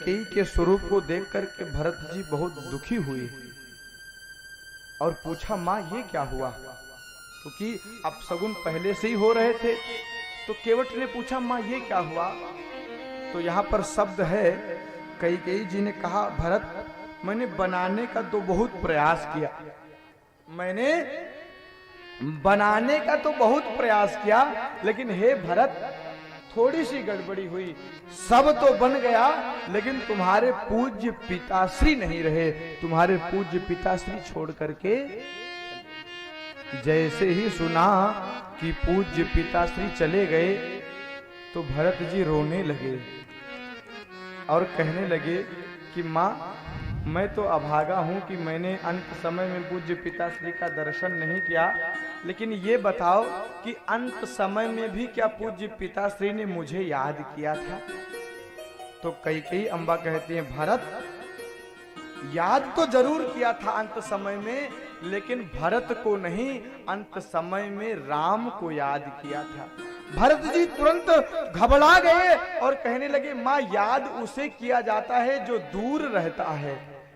कैकेयी के स्वरूप को देख करके भरत जी बहुत दुखी हुए और पूछा, माँ ये क्या हुआ? क्योंकि अपशगुन पहले से ही हो रहे थे। तो केवट ने पूछा, माँ ये क्या हुआ? तो यहाँ पर शब्द है, कैकेयी जी ने कहा, भरत मैंने बनाने का तो बहुत प्रयास किया, मैंने बनाने का तो बहुत प्रयास किया, लेकिन हे भरत थोड़ी सी गड़बड़ी हुई। सब तो बन गया, लेकिन तुम्हारे पूज्य पिताश्री नहीं रहे। तुम्हारे पूज्य पिताश्री छोड़ करके, जैसे ही सुना कि पूज्य पिताश्री चले गए तो भरत जी रोने लगे और कहने लगे कि माँ मैं तो अभागा हूं कि मैंने अंत समय में पूज्य पिताश्री का दर्शन नहीं किया, लेकिन ये बताओ कि अंत समय में भी क्या पूज्य पिताश्री ने मुझे याद किया था? तो कैकेयी अम्बा कहती हैं, भरत याद तो जरूर किया था अंत समय में, लेकिन भरत को नहीं, अंत समय में राम को याद किया था। भरत जी तुरंत घबरा गए और कहने लगे, माँ याद उसे किया जाता है जो दूर रहता है।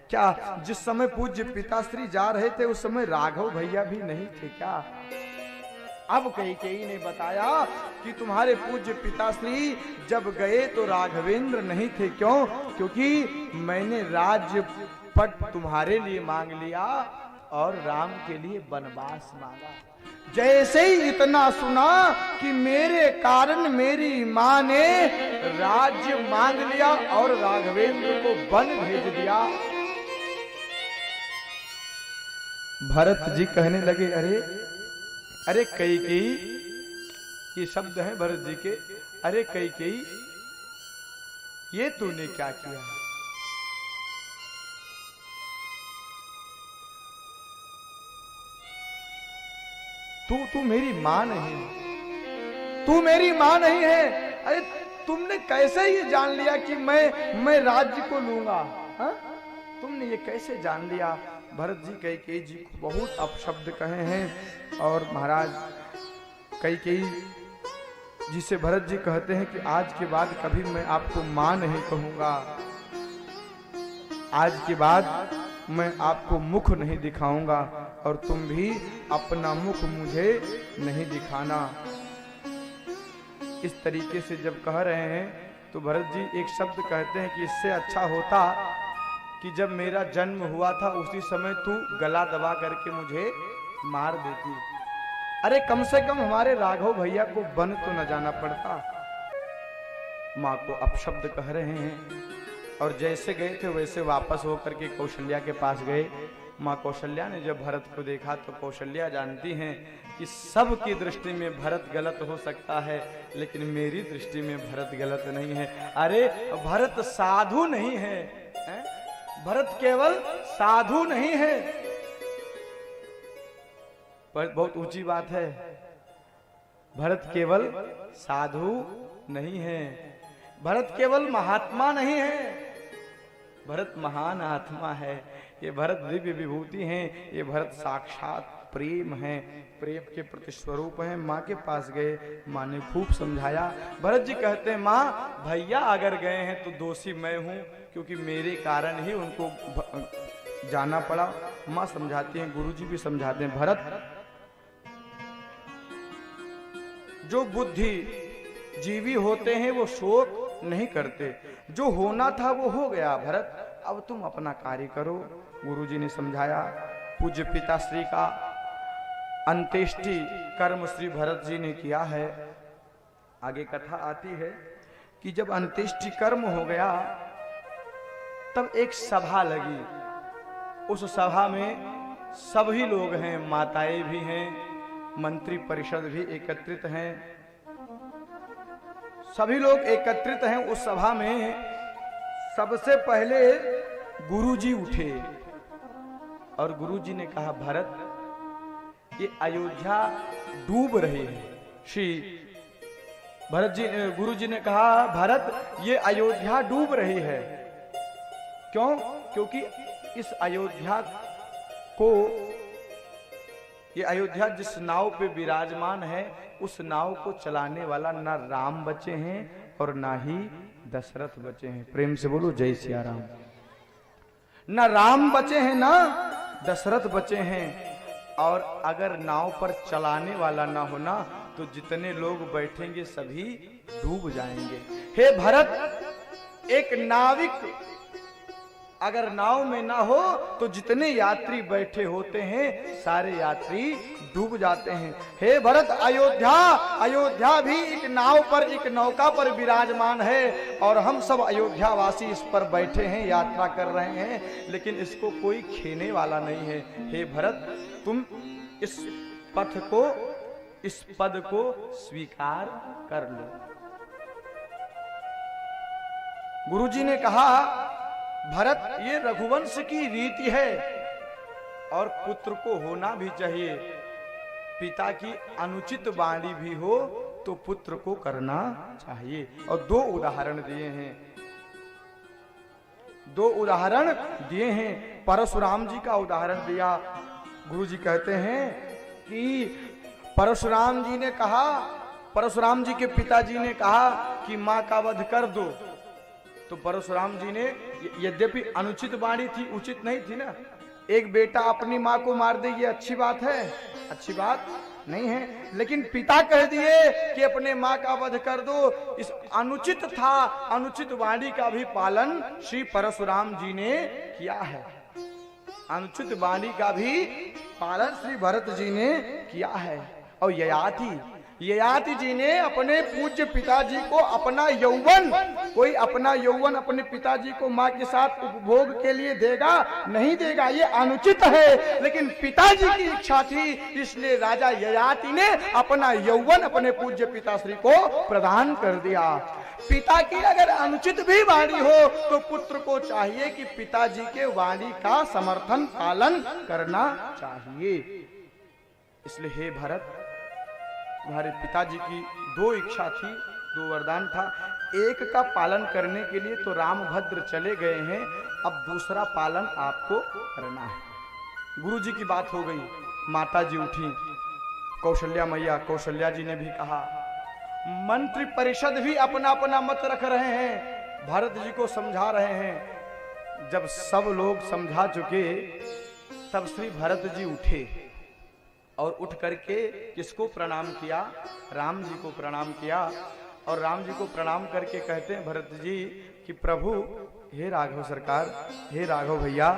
क्या जिस समय पूज्य पिताश्री जा रहे थे उस समय राघव भैया भी नहीं थे क्या? अब कैकेयी ने बताया कि तुम्हारे पूज्य पिताश्री जब गए तो राघवेंद्र नहीं थे। क्यों? क्योंकि मैंने राज्य पट तुम्हारे लिए मांग लिया और राम के लिए वनवास मांगा। जैसे ही इतना सुना कि मेरे कारण मेरी मां ने राज्य मांग लिया और राघवेंद्र को वन भेज दिया, भरत जी कहने लगे, अरे अरे कैकेयी, ये शब्द हैं भरत जी के, अरे कैकेयी ये तूने क्या किया? तू मेरी मां नहीं, तू मेरी मां नहीं है। अरे तुमने कैसे ये जान लिया कि मैं राज्य को लूंगा? हा? तुमने ये कैसे जान लिया? भरत जी कैकेयी जी को बहुत अपशब्द कहे हैं और महाराज कैकेयी जी से भरत जी कहते हैं कि आज के बाद कभी मैं आपको मां नहीं कहूंगा, आज के बाद मैं आपको मुख नहीं दिखाऊंगा और तुम भी अपना मुख मुझे नहीं दिखाना। इस तरीके से जब कह रहे हैं तो भरत जी एक शब्द कहते हैं कि इससे अच्छा होता कि जब मेरा जन्म हुआ था उसी समय तू गला दबा करके मुझे मार देती। अरे कम से कम हमारे राघव भैया को वन तो न जाना पड़ता। माँ को अपशब्द कह रहे हैं और जैसे गए थे वैसे वापस होकर के कौशल्या के पास गए। माँ कौशल्या ने जब भरत को देखा तो कौशल्या जानती हैं कि सबकी दृष्टि में भरत गलत हो सकता है, लेकिन मेरी दृष्टि में भरत गलत नहीं है। अरे भरत साधु नहीं है, भरत केवल साधु नहीं है। पर बहुत ऊंची बात है, भरत केवल साधु नहीं है, भरत केवल महात्मा नहीं है, भरत महान आत्मा है। ये भरत दिव्य विभूति हैं, ये भरत साक्षात प्रेम है, प्रेम के प्रति स्वरूप हैं। माँ के पास गए, माँ ने खूब समझाया। भरत जी कहते हैं, माँ भैया अगर गए हैं तो दोषी मैं हूँ, क्योंकि मेरे कारण ही उनको जाना पड़ा। माँ समझाती हैं, गुरुजी भी समझाते हैं, भरत जो बुद्धि जीवी होते हैं वो शोक नहीं करते, जो होना था वो हो गया। भरत अब तुम अपना कार्य करो। गुरुजी ने समझाया। पूज्य पिताश्री का अंत्येष्टि कर्म श्री भरत जी ने किया है। आगे कथा आती है कि जब अंत्येष्टि कर्म हो गया तब एक सभा लगी। उस सभा में सभी लोग हैं, माताएं भी हैं, मंत्री परिषद भी एकत्रित हैं, सभी लोग एकत्रित हैं उस सभा में। सबसे पहले गुरुजी उठे और गुरुजी ने कहा, भरत ये अयोध्या डूब रही है। श्री भरत जी गुरुजी ने कहा, भरत ये अयोध्या डूब रही है। क्यों? क्योंकि इस अयोध्या को, ये अयोध्या जिस नाव पे विराजमान है उस नाव को चलाने वाला ना राम बचे हैं और ना ही दशरथ बचे हैं। प्रेम से बोलो जय सिया राम। ना राम बचे हैं ना दशरथ बचे हैं। और अगर नाव पर चलाने वाला ना होना तो जितने लोग बैठेंगे सभी डूब जाएंगे। हे भरत, एक नाविक अगर नाव में ना हो तो जितने यात्री बैठे होते हैं सारे यात्री डूब जाते हैं। हे भरत, अयोध्या भी एक नाव पर, एक नौका पर विराजमान है और हम सब अयोध्यावासी इस पर बैठे हैं, यात्रा कर रहे हैं, लेकिन इसको कोई खेने वाला नहीं है। हे भरत, तुम इस पथ को, इस पद को स्वीकार कर लो। गुरुजी ने कहा, भरत, ये रघुवंश की रीति है और पुत्र को होना भी चाहिए। पिता की अनुचित वाणी भी हो तो पुत्र को करना चाहिए। और दो उदाहरण दिए हैं, दो उदाहरण दिए हैं। परशुराम जी का उदाहरण दिया। गुरुजी कहते हैं कि परशुराम जी ने कहा, परशुराम जी के पिताजी ने कहा कि मां का वध कर दो। तो परशुराम जी ने, यद्यपि अनुचित वाणी थी, उचित नहीं थी ना, एक बेटा अपनी मां को मार दे, ये अच्छी बात है? अच्छी बात नहीं है। लेकिन पिता कह दिए कि अपने मां का वध कर दो, इस अनुचित था। अनुचित वाणी का भी पालन श्री परशुराम जी ने किया है। अनुचित वाणी का भी पालन श्री भरत जी ने किया है। और ययाति जी ने अपने पूज्य पिताजी को अपना यौवन, कोई अपना यौवन अपने पिताजी को मां के साथ उपभोग के लिए देगा? नहीं देगा, ये अनुचित है। लेकिन पिताजी की इच्छा थी, इसलिए राजा ययाति ने अपना यौवन अपने पूज्य पिताश्री को प्रदान कर दिया। पिता की अगर अनुचित भी वाणी हो तो पुत्र को चाहिए कि पिताजी के वाणी का समर्थन पालन करना चाहिए। इसलिए हे भरत, तुम्हारे पिताजी की दो इच्छा थी, दो वरदान था। एक का पालन करने के लिए तो रामभद्र चले गए हैं, अब दूसरा पालन आपको करना है। गुरुजी की बात हो गई, माता जी उठी, कौशल्या मैया, कौशल्या जी ने भी कहा। मंत्री परिषद भी अपना अपना मत रख रहे हैं, भरत जी को समझा रहे हैं। जब सब लोग समझा चुके तब श्री भरत जी उठे और उठ करके किसको प्रणाम किया? राम जी को प्रणाम किया। और राम जी को प्रणाम करके कहते हैं भरत जी कि प्रभु, हे राघव सरकार, हे राघव भैया,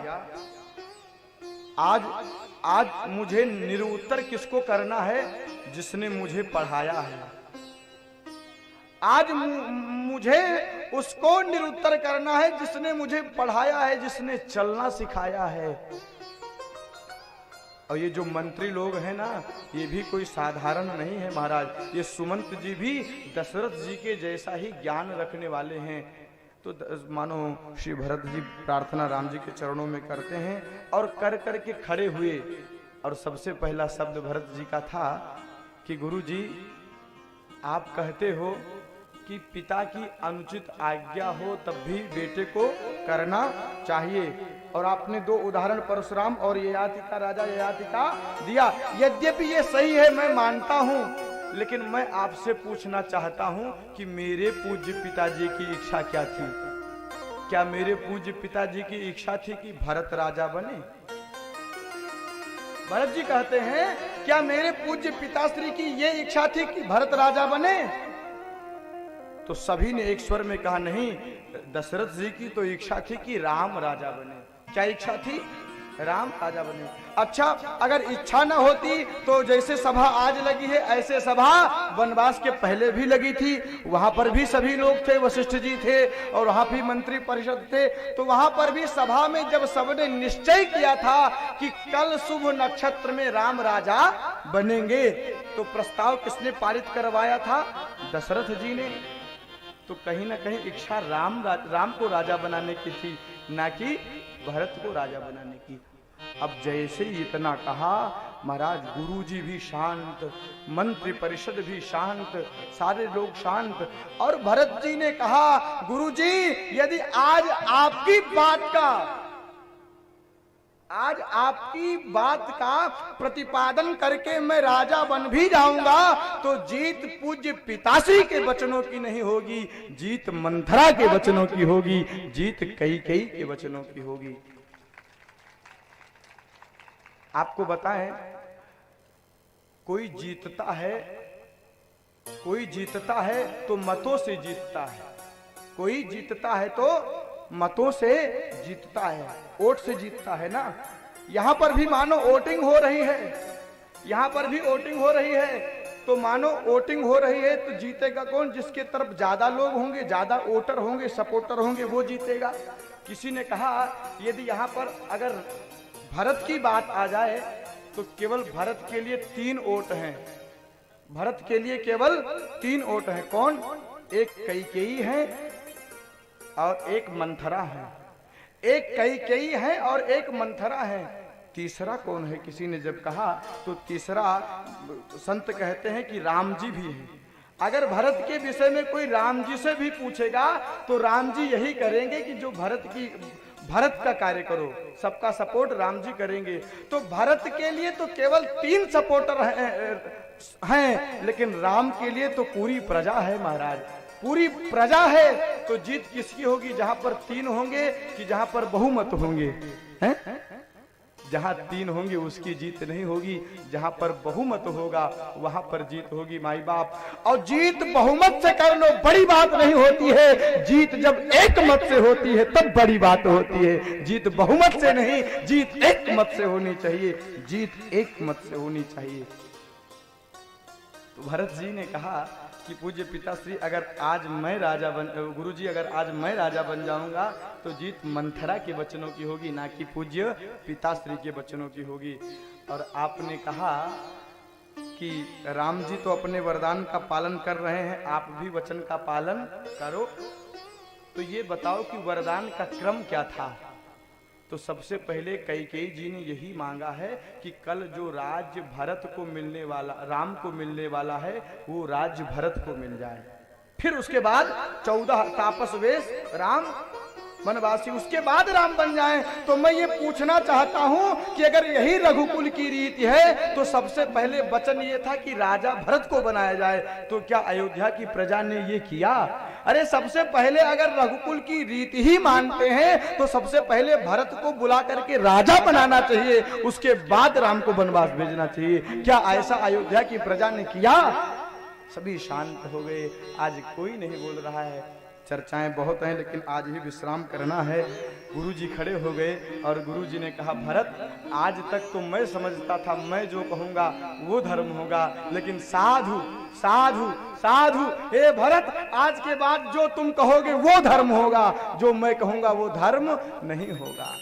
आज मुझे निरुत्तर किसको करना है? जिसने मुझे पढ़ाया है। आज मुझे उसको निरुत्तर करना है जिसने मुझे पढ़ाया है, जिसने चलना सिखाया है। और ये जो मंत्री लोग हैं ना, ये भी कोई साधारण नहीं है महाराज। ये सुमंत जी भी दशरथ जी के जैसा ही ज्ञान रखने वाले हैं। तो मानो श्री भरत जी प्रार्थना राम जी के चरणों में करते हैं और कर करके खड़े हुए। और सबसे पहला शब्द भरत जी का था कि गुरु जी, आप कहते हो कि पिता की अनुचित आज्ञा हो तब भी बेटे को करना चाहिए। और आपने दो उदाहरण परशुराम और ययाति का, राजा ययाति का दिया। यद्यपि ये सही है, मैं मानता हूं, लेकिन मैं आपसे पूछना चाहता हूं कि मेरे पूज्य पिताजी की इच्छा क्या थी? क्या मेरे पूज्य पिताजी की इच्छा थी कि भरत राजा बने? भरत जी कहते हैं, क्या मेरे पूज्य पिताश्री की ये इच्छा थी कि भरत राजा बने? तो सभी ने एक स्वर में कहा, नहीं, दशरथ जी की तो इच्छा थी कि राम राजा बने। क्या इच्छा थी? राम राजा बने। अच्छा, अगर इच्छा न होती तो जैसे सभा आज लगी है ऐसे सभा वनवास के पहले भी लगी थी। वहां पर भी सभी लोग थे, वशिष्ठ जी थे और वहां भी मंत्री परिषद थे। तो वहां पर भी सभा में जब सबने निश्चय किया था कि कल शुभ नक्षत्र में राम राजा बनेंगे, तो प्रस्ताव किसने पारित करवाया था? दशरथ जी ने। तो कहीं ना कहीं इच्छा राम को राजा बनाने की थी, ना कि भरत को राजा बनाने की। अब जैसे इतना कहा महाराज, गुरुजी भी शांत, मंत्री परिषद भी शांत, सारे लोग शांत। और भरत जी ने कहा, गुरुजी, यदि आज आपकी बात का, आज आपकी बात का प्रतिपादन करके मैं राजा बन भी जाऊंगा तो जीत पूज्य पिताश्री के वचनों की नहीं होगी, जीत मंथरा के वचनों की होगी, जीत कैकेयी के वचनों की होगी। आपको बताएं, कोई जीतता है तो मतों से जीतता है, कोई जीतता है तो मतों से जीतता है, वोट से जीतता है ना। यहां पर भी मानो वोटिंग हो रही है, यहां पर भी वोटिंग हो रही है, तो मानो वोटिंग हो रही है तो जीतेगा कौन? जिसके तरफ ज्यादा लोग होंगे, ज्यादा वोटर होंगे, सपोर्टर होंगे, वो जीतेगा। किसी ने कहा यदि यहां पर अगर भरत की बात आ जाए तो केवल भरत के लिए 3 वोट हैं, भरत के लिए केवल 3 वोट हैं। कौन? एक कैकेयी है और एक मंथरा है, एक कैकेयी है और एक मंथरा है। तीसरा कौन है? किसी ने जब कहा तो तीसरा संत कहते हैं कि राम जी भी हैं। अगर भरत के विषय में कोई राम जी से भी पूछेगा तो राम जी यही करेंगे कि जो भरत का कार्य करो, सबका सपोर्ट राम जी करेंगे। तो भरत के लिए तो केवल 3 सपोर्टर हैं, लेकिन राम के लिए तो पूरी प्रजा है महाराज, पूरी प्रजा है। तो जीत किसकी होगी? जहां पर 3 होंगे कि जहां पर बहुमत होंगे? हैं? जहां 3 होंगे उसकी जीत नहीं होगी, जहां पर बहुमत होगा वहां पर जीत होगी माई बाप। और जीत बहुमत से कर लो, बड़ी बात नहीं होती है। जीत जब एक मत से होती है तब बड़ी बात होती है। जीत बहुमत से नहीं, जीत एक मत से होनी चाहिए, जीत एक मत से होनी चाहिए। तो भरत जी ने कहा कि पूज्य पिताश्री अगर आज मैं राजा गुरुजी अगर आज मैं राजा बन जाऊंगा तो जीत मंथरा के वचनों की होगी, ना कि पूज्य पिताश्री के वचनों की होगी। और आपने कहा कि राम जी तो अपने वरदान का पालन कर रहे हैं, आप भी वचन का पालन करो। तो ये बताओ कि वरदान का क्रम क्या था? तो सबसे पहले कैकेयी जी ने यही मांगा है कि कल जो राज्य भरत को मिलने वाला, राम को मिलने वाला है, वो राज्य भरत को मिल जाए। फिर उसके बाद 14 तापस वेश राम वनवासी, उसके बाद राम बन जाएं। तो मैं ये पूछना चाहता हूं कि अगर यही रघुकुल की रीति है तो सबसे पहले वचन ये था कि राजा भरत को बनाया जाए, तो क्या अयोध्या की प्रजा ने ये किया? अरे सबसे पहले अगर रघुकुल की रीति ही मानते हैं तो सबसे पहले भरत को बुला करके राजा बनाना चाहिए, उसके बाद राम को वनवास भेजना चाहिए। क्या ऐसा अयोध्या की प्रजा ने किया? सभी शांत हो गए, आज कोई नहीं बोल रहा है। चर्चाएं बहुत हैं लेकिन आज ही विश्राम करना है। गुरुजी खड़े हो गए और गुरुजी ने कहा, भरत आज तक तो मैं समझता था मैं जो कहूंगा वो धर्म होगा, लेकिन साधु साधु साधु हे भरत, आज के बाद जो तुम कहोगे वो धर्म होगा, जो मैं कहूंगा वो धर्म नहीं होगा।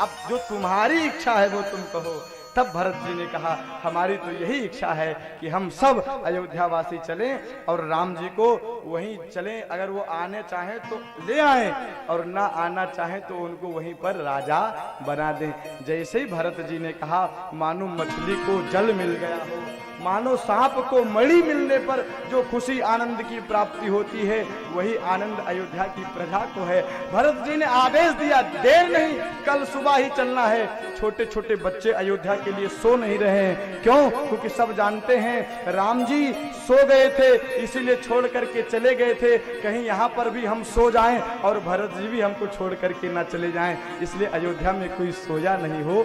अब जो तुम्हारी इच्छा है वो तुम कहो। तब भरत जी ने कहा, हमारी तो यही इच्छा है कि हम सब अयोध्यावासी चलें और राम जी को वहीं चलें। अगर वो आने चाहें तो ले आएं और ना आना चाहें तो उनको वहीं पर राजा बना दें। जैसे ही भरत जी ने कहा, मानो मछली को जल मिल गया हो, मानो सांप को मणि मिलने पर जो खुशी आनंद की प्राप्ति होती है, वही आनंद अयोध्या की प्रजा को है। भरत जी ने आदेश दिया, देर नहीं, कल सुबह ही चलना है। छोटे छोटे बच्चे अयोध्या के लिए सो नहीं रहे हैं। क्यों? क्योंकि सब जानते हैं राम जी सो गए थे, इसीलिए छोड़ करके चले गए थे। कहीं यहाँ पर भी हम सो जाएं और भरत जी भी हमको छोड़ करके ना चले जाएं, इसलिए अयोध्या में कोई सोया नहीं हो।